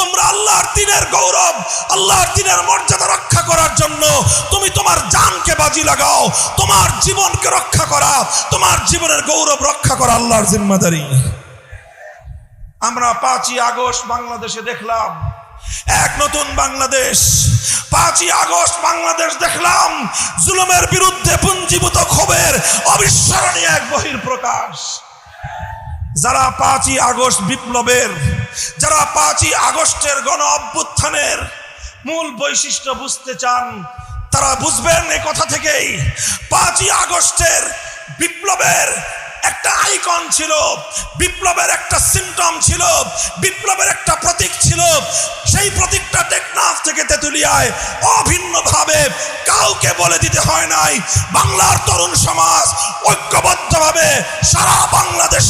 তোমরা আল্লাহর দ্বীনের গৌরব, আল্লাহর দ্বীনের মর্যাদা রক্ষা করার জন্য তুমি তোমার জানকে বাজি লাগাও। তোমার জীবনকে রক্ষা করা, তোমার জীবনের গৌরব রক্ষা করা আল্লাহর জিম্মাদারি। আমরা 5ই আগস্ট বাংলাদেশে দেখলাম এক নতুন বাংলাদেশ। 5ই আগস্ট বাংলাদেশ দেখলাম জুলুমের বিরুদ্ধে পুঞ্জীভূত ক্ষোভের অবিস্মরণীয় এক বহিঃপ্রকাশ। যারা 5ই আগস্ট বিপ্লবের, যারা 5ই আগস্টের গণ অভ্যুত্থানের মূল বৈশিষ্ট্য বুঝতে চান, তারা বুঝবেন এই কথা থেকেই। 5ই আগস্টের বিপ্লবের একটা আইকন ছিল, বিপ্লবের একটা সিম্পটম ছিল, বিপ্লবের একটা প্রতীক ছিল। সেই প্রতীকটা টেকনাফ থেকে তেতুলিয়ায় অভিন্নভাবে কাউকে বলে দিতে হয় নাই। বাংলার তরুণ সমাজ ঐক্যবদ্ধভাবে সারা বাংলাদেশ